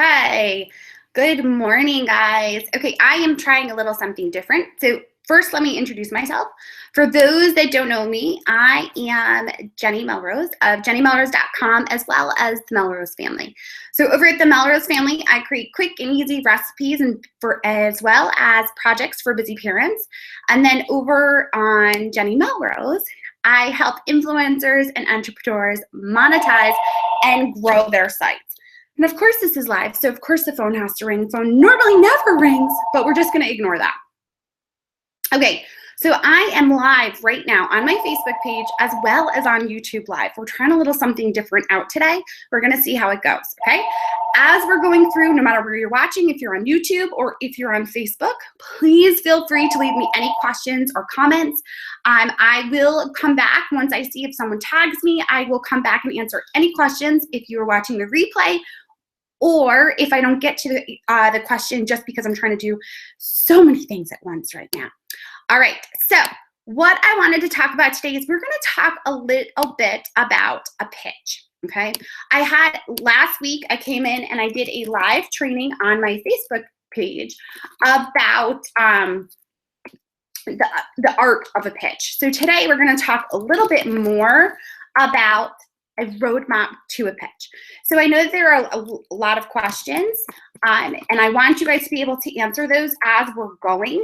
Okay, good morning, guys. Okay, I am trying a little something different. So first, let me introduce myself. For those that don't know me, I am Jenny Melrose of jennymelrose.com, as well as the Melrose Family. So over at the Melrose Family, I create quick and easy recipes and as well as projects for busy parents. And then over on Jenny Melrose, I help influencers and entrepreneurs monetize and grow their sites. And of course this is live, so of course the phone has to ring. The phone normally never rings, but we're just gonna ignore that. Okay, so I am live right now on my Facebook page as well as on YouTube Live. We're trying a little something different out today. We're gonna see how it goes, okay? As we're going through, no matter where you're watching, if you're on YouTube or if you're on Facebook, please feel free to leave me any questions or comments. I will come back once I see if someone tags me. I will come back and answer any questions if you are watching the replay, or if I don't get to the question just because I'm trying to do so many things at once right now. All right, so what I wanted to talk about today is we're gonna talk a little bit about a pitch, okay? Last week, I came in and I did a live training on my Facebook page about the art of a pitch. So today we're gonna talk a little bit more about a roadmap to a pitch. So I know that there are a lot of questions, and I want you guys to be able to answer those as we're going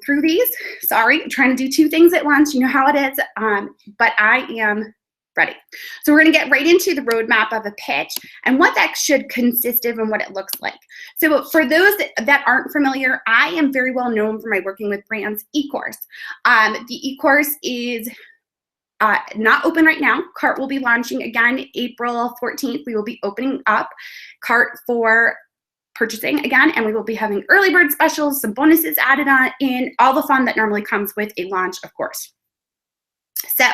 through these. Sorry, I'm trying to do two things at once. You know how it is, but I am ready. So we're gonna get right into the roadmap of a pitch and what that should consist of and what it looks like. So for those that aren't familiar, I am very well known for my working with brands e-course. The e-course is not open right now. Cart will be launching again April 14th. We will be opening up Cart for purchasing again, and we will be having early bird specials, some bonuses added on in, all the fun that normally comes with a launch, of course. So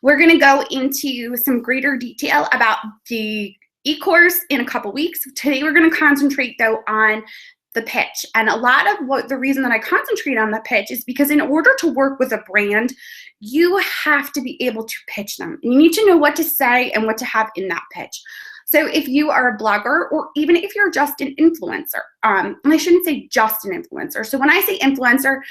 we're gonna go into some greater detail about the e-course in a couple weeks. Today we're gonna concentrate though on the pitch. And a lot of the reason that I concentrate on the pitch is because in order to work with a brand, you have to be able to pitch them. And you need to know what to say and what to have in that pitch. So if you are a blogger, or even if you're just an influencer, and I shouldn't say just an influencer. So when I say influencer,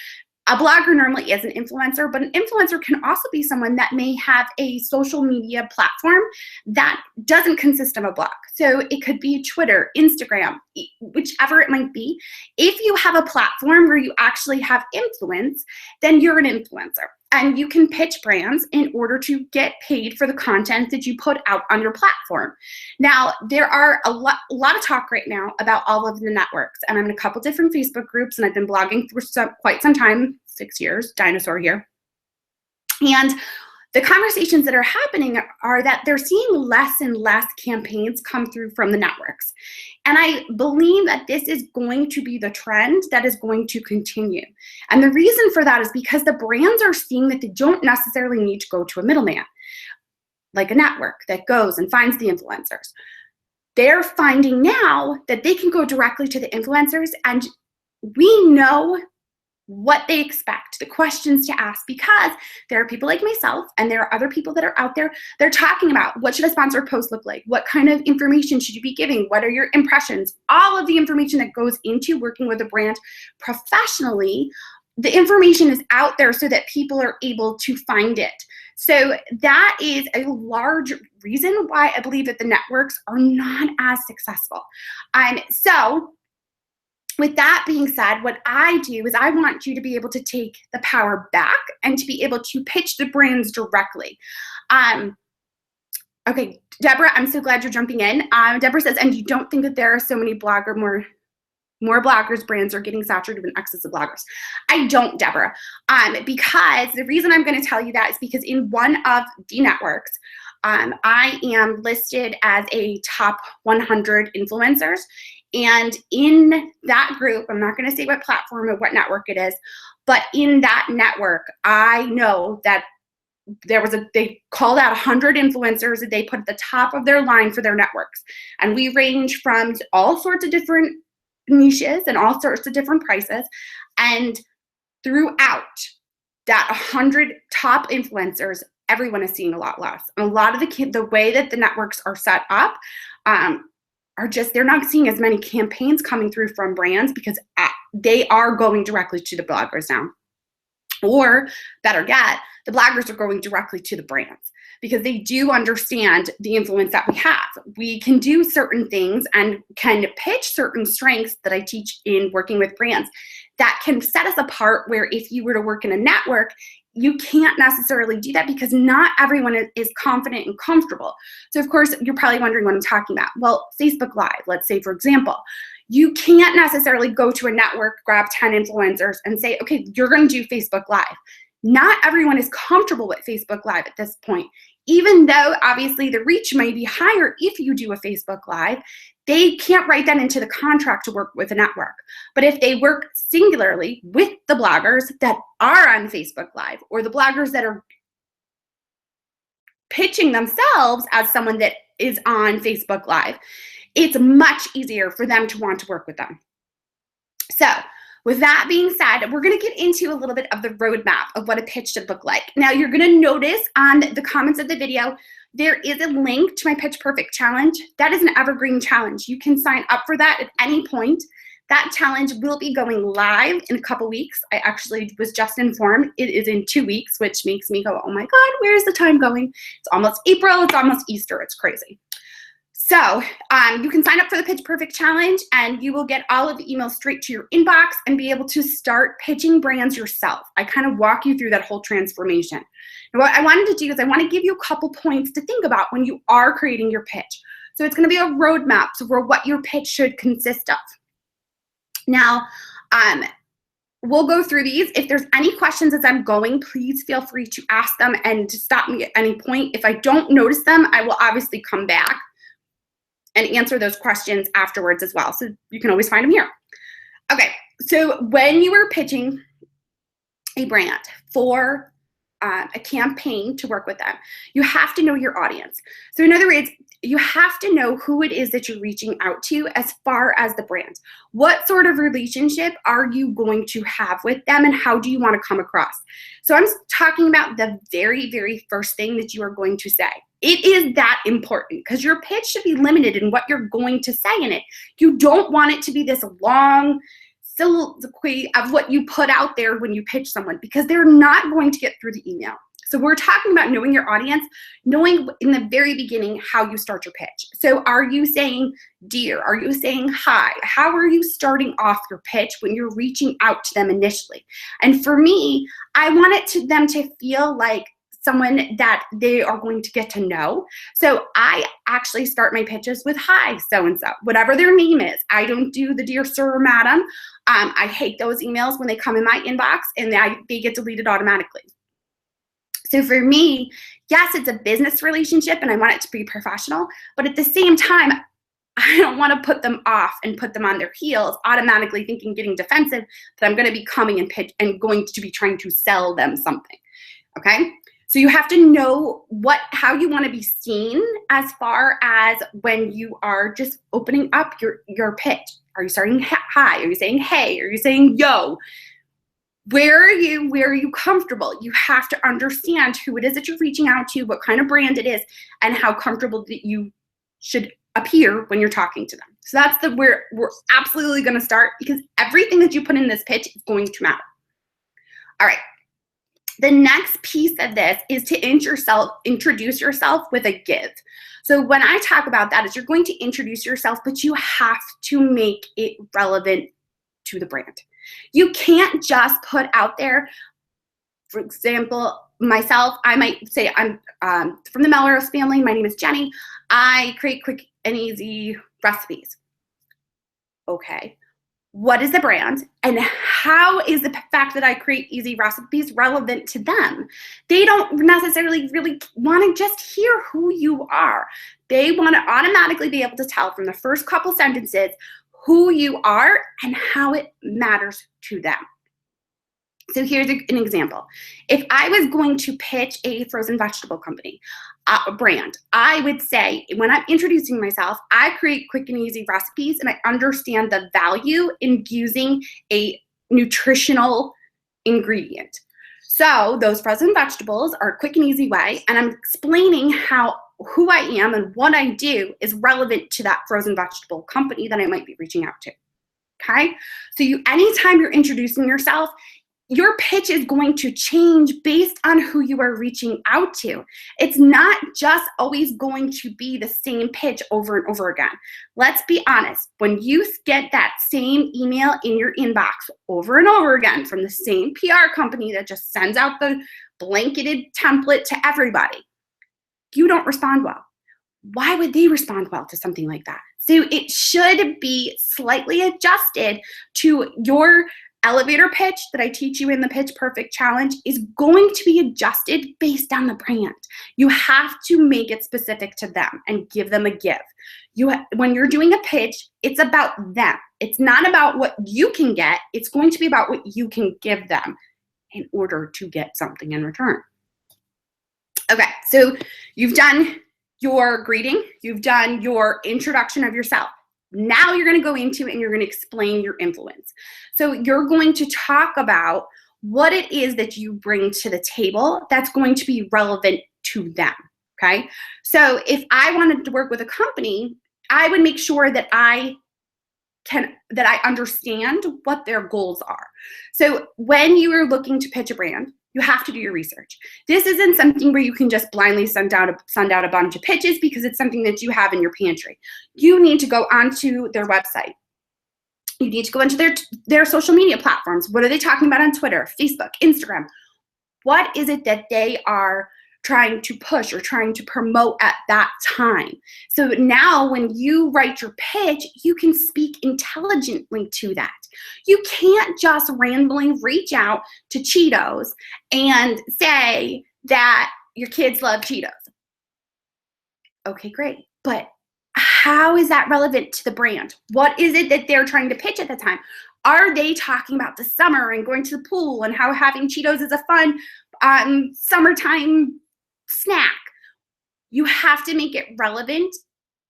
a blogger normally is an influencer, but an influencer can also be someone that may have a social media platform that doesn't consist of a blog. So it could be Twitter, Instagram, whichever it might be. If you have a platform where you actually have influence, then you're an influencer. And you can pitch brands in order to get paid for the content that you put out on your platform. Now, there are a lot of talk right now about all of the networks. And I'm in a couple different Facebook groups, and I've been blogging for quite some time, 6 years, dinosaur here. And the conversations that are happening are that they're seeing less and less campaigns come through from the networks. And I believe that this is going to be the trend that is going to continue. And the reason for that is because the brands are seeing that they don't necessarily need to go to a middleman, like a network that goes and finds the influencers. They're finding now that they can go directly to the influencers, and we know what they expect, the questions to ask, because there are people like myself and there are other people that are out there. They're talking about, what should a sponsored post look like? What kind of information should you be giving? What are your impressions? All of the information that goes into working with a brand professionally, the information is out there so that people are able to find it. So that is a large reason why I believe that the networks are not as successful. So with that being said, what I do is I want you to be able to take the power back and to be able to pitch the brands directly. Okay, Deborah, I'm so glad you're jumping in. Deborah says, and you don't think that there are so many more bloggers, brands are getting saturated with an excess of bloggers. I don't, Deborah, because the reason I'm going to tell you that is because in one of the networks, I am listed as a top 100 influencers. And in that group, I'm not going to say what platform or what network it is, but in that network, I know that they called out 100 influencers that they put at the top of their line for their networks. And we range from all sorts of different niches and all sorts of different prices. And throughout that 100 top influencers, everyone is seeing a lot less. And a lot of the way that the networks are set up, they're not seeing as many campaigns coming through from brands because they are going directly to the bloggers now. Or better yet, the bloggers are going directly to the brands because they do understand the influence that we have. We can do certain things and can pitch certain strengths that I teach in working with brands that can set us apart, where if you were to work in a network, you can't necessarily do that because not everyone is confident and comfortable. So of course, you're probably wondering what I'm talking about. Well, Facebook Live, let's say, for example, you can't necessarily go to a network, grab 10 influencers and say, okay, you're going to do Facebook Live. Not everyone is comfortable with Facebook Live at this point. Even though obviously the reach may be higher if you do a Facebook Live, they can't write that into the contract to work with a network. But if they work singularly with the bloggers that are on Facebook Live, or the bloggers that are pitching themselves as someone that is on Facebook Live, it's much easier for them to want to work with them. So with that being said, we're going to get into a little bit of the roadmap of what a pitch should look like. Now, you're going to notice on the comments of the video, there is a link to my Pitch Perfect challenge. That is an evergreen challenge. You can sign up for that at any point. That challenge will be going live in a couple weeks. I actually was just informed it is in 2 weeks, which makes me go, oh my God, where's the time going? It's almost April, it's almost Easter, it's crazy. So you can sign up for the Pitch Perfect Challenge and you will get all of the emails straight to your inbox and be able to start pitching brands yourself. I kind of walk you through that whole transformation. And what I wanted to do is I want to give you a couple points to think about when you are creating your pitch. So it's going to be a roadmap for what your pitch should consist of. Now, we'll go through these. If there's any questions as I'm going, please feel free to ask them and to stop me at any point. If I don't notice them, I will obviously come back and answer those questions afterwards as well. So you can always find them here. Okay, so when you are pitching a brand for a campaign to work with them, you have to know your audience. So in other words, you have to know who it is that you're reaching out to as far as the brand. What sort of relationship are you going to have with them and how do you want to come across? So I'm talking about the very, very first thing that you are going to say. It is that important because your pitch should be limited in what you're going to say in it. You don't want it to be this long soliloquy of what you put out there when you pitch someone because they're not going to get through the email. So we're talking about knowing your audience, knowing in the very beginning how you start your pitch. So are you saying dear? Are you saying hi? How are you starting off your pitch when you're reaching out to them initially? And for me, I want them to feel like someone that they are going to get to know. So I actually start my pitches with hi, so-and-so, whatever their name is. I don't do the dear sir or madam. I hate those emails when they come in my inbox and they get deleted automatically. So for me, yes, it's a business relationship and I want it to be professional, but at the same time, I don't want to put them off and put them on their heels, automatically thinking, getting defensive, that I'm going to be coming and pitch and going to be trying to sell them something, okay? So you have to know how you want to be seen as far as when you are just opening up your pitch. Are you starting hi? Are you saying hey? Are you saying yo? Where are you comfortable? You have to understand who it is that you're reaching out to, what kind of brand it is, and how comfortable that you should appear when you're talking to them. So that's where we're absolutely going to start because everything that you put in this pitch is going to matter. All right. The next piece of this is to introduce yourself with a give. So when I talk about that is you're going to introduce yourself, but you have to make it relevant to the brand. You can't just put out there, for example, myself, I might say I'm from the Melrose family. My name is Jenny. I create quick and easy recipes. Okay. What is the brand and how is the fact that I create easy recipes relevant to them? They don't necessarily really want to just hear who you are. They want to automatically be able to tell from the first couple sentences who you are and how it matters to them. So here's an example. If I was going to pitch a frozen vegetable company, a brand, I would say when I'm introducing myself, I create quick and easy recipes and I understand the value in using a nutritional ingredient. So those frozen vegetables are a quick and easy way, and I'm explaining how who I am and what I do is relevant to that frozen vegetable company that I might be reaching out to. Okay? So anytime you're introducing yourself, your pitch is going to change based on who you are reaching out to. It's not just always going to be the same pitch over and over again. Let's be honest. When you get that same email in your inbox over and over again from the same PR company that just sends out the blanketed template to everybody, you don't respond well. Why would they respond well to something like that? So it should be slightly adjusted to your elevator pitch that I teach you in the Pitch Perfect Challenge is going to be adjusted based on the brand. You have to make it specific to them and give them a give. When you're doing a pitch, it's about them. It's not about what you can get. It's going to be about what you can give them in order to get something in return. Okay, so you've done your greeting. You've done your introduction of yourself. Now you're going to go into and you're going to explain your influence. So you're going to talk about what it is that you bring to the table that's going to be relevant to them, okay? So if I wanted to work with a company, I would make sure that I understand what their goals are. So when you are looking to pitch a brand, you have to do your research. This isn't something where you can just blindly send out a bunch of pitches because it's something that you have in your pantry. You need to go onto their website. You need to go into their social media platforms. What are they talking about on Twitter, Facebook, Instagram? What is it that they are trying to push or trying to promote at that time? So now when you write your pitch, you can speak intelligently to that. You can't just randomly reach out to Cheetos and say that your kids love Cheetos. Okay, great. But how is that relevant to the brand? What is it that they're trying to pitch at the time? Are they talking about the summer and going to the pool and how having Cheetos is a fun summertime snack? You have to make it relevant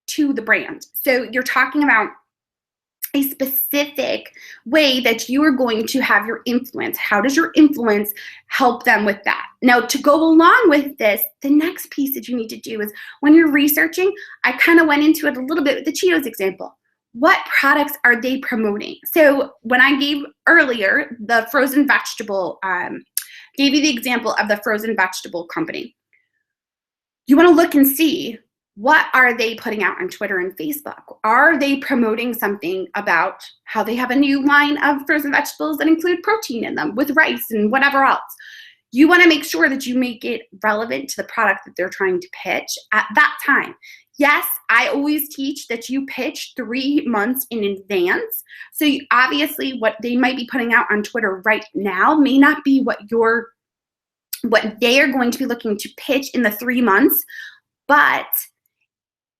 to the brand. So you're talking about a specific way that you are going to have your influence. How does your influence help them with that? Now, to go along with this, the next piece that you need to do is when you're researching, I kind of went into it a little bit with the Cheetos example. What products are they promoting? So when I gave earlier the frozen vegetable, gave you the example of the frozen vegetable company. You want to look and see, what are they putting out on Twitter and Facebook? Are they promoting something about how they have a new line of frozen vegetables that include protein in them with rice and whatever else? You want to make sure that you make it relevant to the product that they're trying to pitch at that time. Yes, I always teach that you pitch 3 months in advance. So obviously what they might be putting out on Twitter right now may not be what they are going to be looking to pitch in the 3 months, but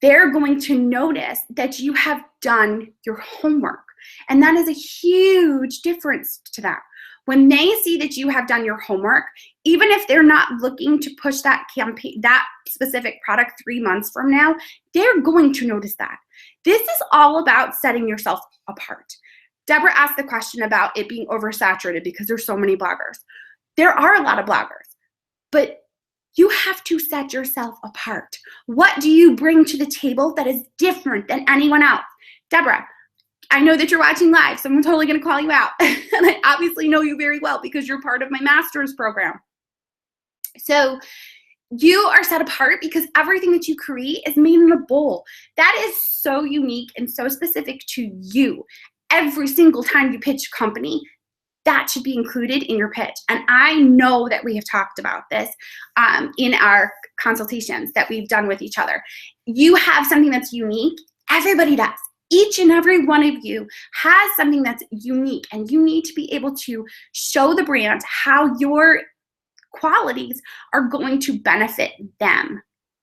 they're going to notice that you have done your homework. And that is a huge difference to them. When they see that you have done your homework, even if they're not looking to push that campaign, that specific product 3 months from now, they're going to notice that. This is all about setting yourself apart. Deborah asked the question about it being oversaturated because there's so many bloggers. There are a lot of bloggers, but you have to set yourself apart. What do you bring to the table that is different than anyone else? Deborah, I know that you're watching live, so I'm totally going to call you out. And I obviously know you very well because you're part of my master's program. So you are set apart because everything that you create is made in a bowl. That is so unique and so specific to you. Every single time you pitch a company, that should be included in your pitch. And I know that we have talked about this in our consultations that we've done with each other. You have something that's unique. Everybody does. Each and every one of you has something that's unique, and you need to be able to show the brand how your qualities are going to benefit them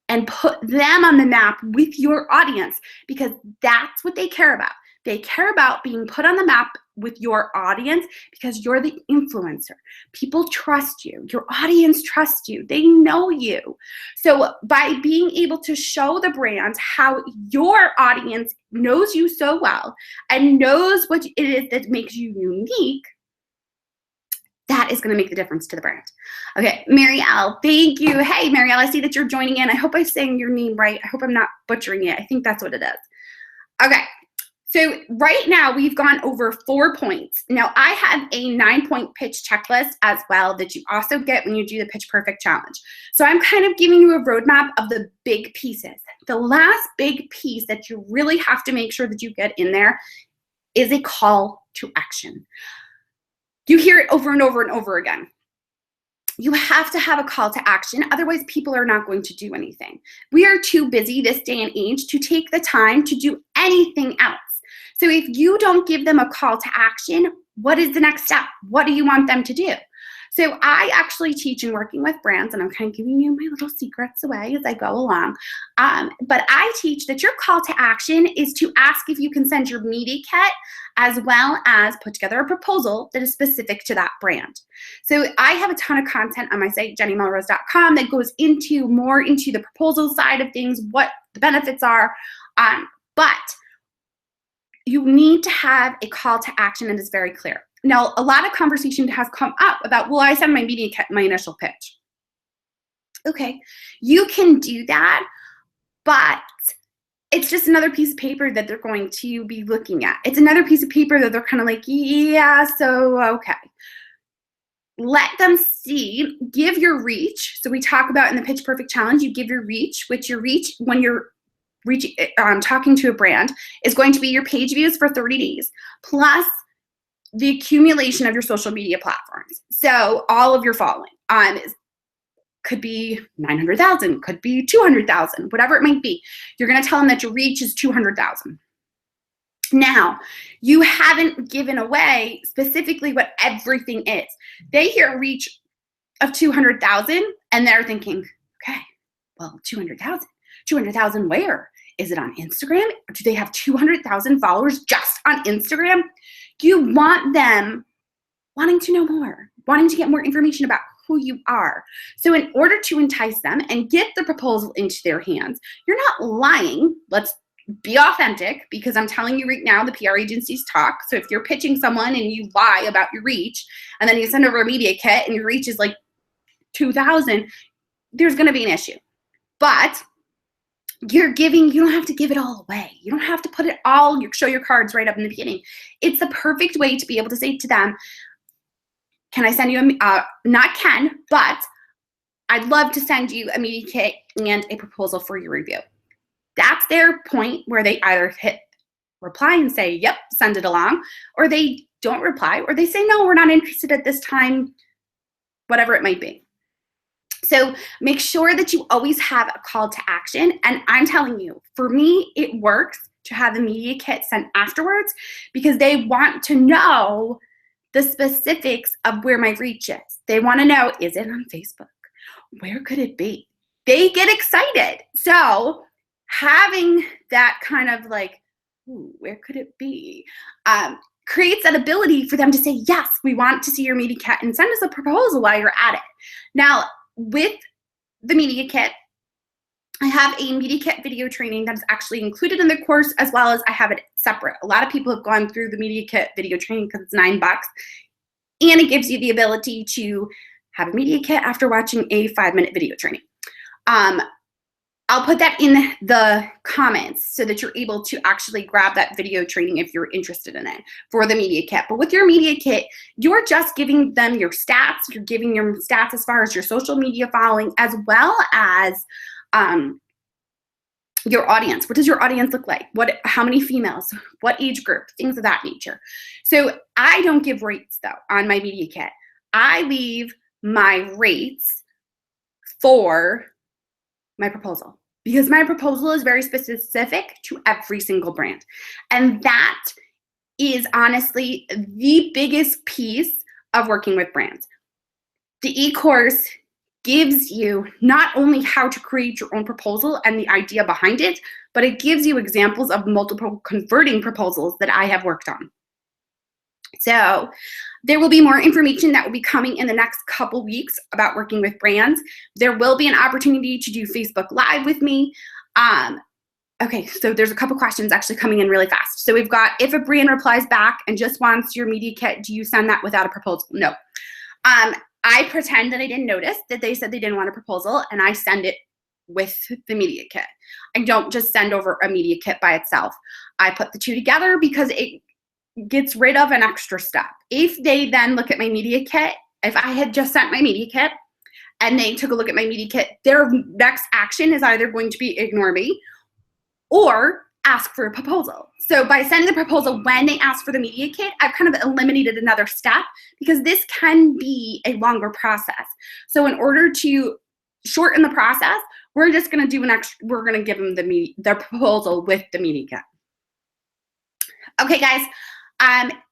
and put them on the map with your audience, because that's what they care about. They care about being put on the map with your audience because you're the influencer. People trust you. Your audience trusts you. They know you. So by being able to show the brand how your audience knows you so well and knows what it is that makes you unique, That is going to make the difference to the brand. Okay, Marielle, thank you. Hey, Marielle, I see that you're joining in. I hope I'm saying your name right. I hope I'm not butchering it. I think that's what it is. Okay, so right now we've gone over 4 points. Now, I have a 9-point pitch checklist as well that you also get when you do the Pitch Perfect Challenge. So I'm kind of giving you a roadmap of the big pieces. The last big piece that you really have to make sure that you get in there is a call to action. You hear it over and over and over again. You have to have a call to action, otherwise people are not going to do anything. We are too busy this day and age to take the time to do anything else. So if you don't give them a call to action, what is the next step? What do you want them to do? So I actually teach in working with brands, and I'm kind of giving you my little secrets away as I go along. But I teach that your call to action is to ask if you can send your media kit as well as put together a proposal that is specific to that brand. So I have a ton of content on my site, jennymelrose.com, that goes more into the proposal side of things, what the benefits are. But you need to have a call to action that is very clear. Now, a lot of conversation has come up about, well, I send my media kit, my initial pitch. Okay, you can do that, but it's just another piece of paper that they're going to be looking at. It's another piece of paper that they're kind of like, yeah, so okay. Let them see, give your reach. So we talk about in the Pitch Perfect Challenge, you give your reach, which your reach when you're talking to a brand is going to be your page views for 30 days, plus the accumulation of your social media platforms. So all of your following could be 900,000, could be 200,000, whatever it might be. You're going to tell them that your reach is 200,000. Now, you haven't given away specifically what everything is. They hear a reach of 200,000 and they're thinking, okay, well, 200,000. 200,000 where? Is it on Instagram? Or do they have 200,000 followers just on Instagram? You want them wanting to know more, wanting to get more information about who you are. So in order to entice them and get the proposal into their hands, you're not lying. Let's be authentic, because I'm telling you right now, the PR agencies talk. So if you're pitching someone and you lie about your reach, and then you send over a media kit and your reach is like 2,000, there's going to be an issue. But you don't have to give it all away. You don't have to put it all, show your cards right up in the beginning. It's the perfect way to be able to say to them, can I send you not can, but I'd love to send you a media kit and a proposal for your review. That's their point where they either hit reply and say, yep, send it along, or they don't reply, or they say, no, we're not interested at this time, whatever it might be. So make sure that you always have a call to action. And I'm telling you, for me, it works to have the media kit sent afterwards, because they want to know the specifics of where my reach is. They want to know, is it on Facebook? Where could it be? They get excited. So having that kind of like, ooh, where could it be? Creates that ability for them to say, yes, we want to see your media kit, and send us a proposal while you're at it. Now, with the media kit, I have a media kit video training that is actually included in the course, as well as I have it separate. A lot of people have gone through the media kit video training because it's $9, and it gives you the ability to have a media kit after watching a 5-minute video training. I'll put that in the comments so that you're able to actually grab that video training if you're interested in it for the media kit. But with your media kit, you're just giving them your stats. You're giving your stats as far as your social media following, as well as your audience. What does your audience look like? How many females? What age group? Things of that nature. So I don't give rates though on my media kit. I leave my rates for my proposal, because my proposal is very specific to every single brand. And that is honestly the biggest piece of working with brands. The e-course gives you not only how to create your own proposal and the idea behind it, but it gives you examples of multiple converting proposals that I have worked on. So there will be more information that will be coming in the next couple weeks about working with brands. There will be an opportunity to do Facebook Live with me. Okay, so there's a couple questions actually coming in really fast. So we've got, if a brand replies back and just wants your media kit, do you send that without a proposal? No. I pretend that I didn't notice that they said they didn't want a proposal, and I send it with the media kit. I don't just send over a media kit by itself. I put the two together because it gets rid of an extra step. If they then look at my media kit, if I had just sent my media kit and they took a look at my media kit, their next action is either going to be ignore me or ask for a proposal. So by sending the proposal when they ask for the media kit, I've kind of eliminated another step because this can be a longer process. So in order to shorten the process, we're just going to do we're going to give them the proposal with the media kit. Okay, guys.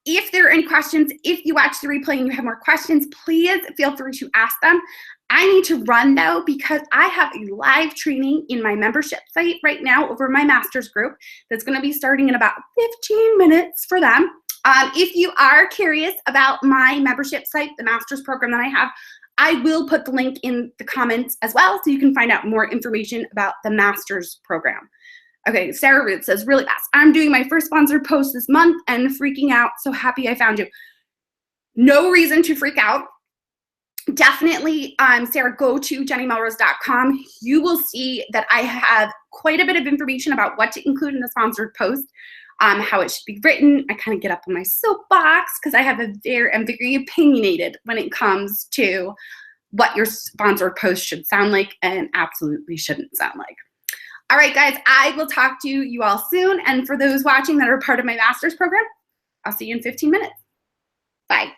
If there are any questions, if you watch the replay and you have more questions, please feel free to ask them. I need to run though because I have a live training in my membership site right now over my master's group that's going to be starting in about 15 minutes for them. If you are curious about my membership site, the master's program that I have, I will put the link in the comments as well so you can find out more information about the master's program. Okay, Sarah Root says, really fast, I'm doing my first sponsored post this month and freaking out. So happy I found you. No reason to freak out. Definitely, Sarah, go to jennymelrose.com. You will see that I have quite a bit of information about what to include in the sponsored post, how it should be written. I kind of get up on my soapbox because I'm very opinionated when it comes to what your sponsored post should sound like and absolutely shouldn't sound like. All right, guys, I will talk to you all soon. And for those watching that are part of my master's program, I'll see you in 15 minutes. Bye.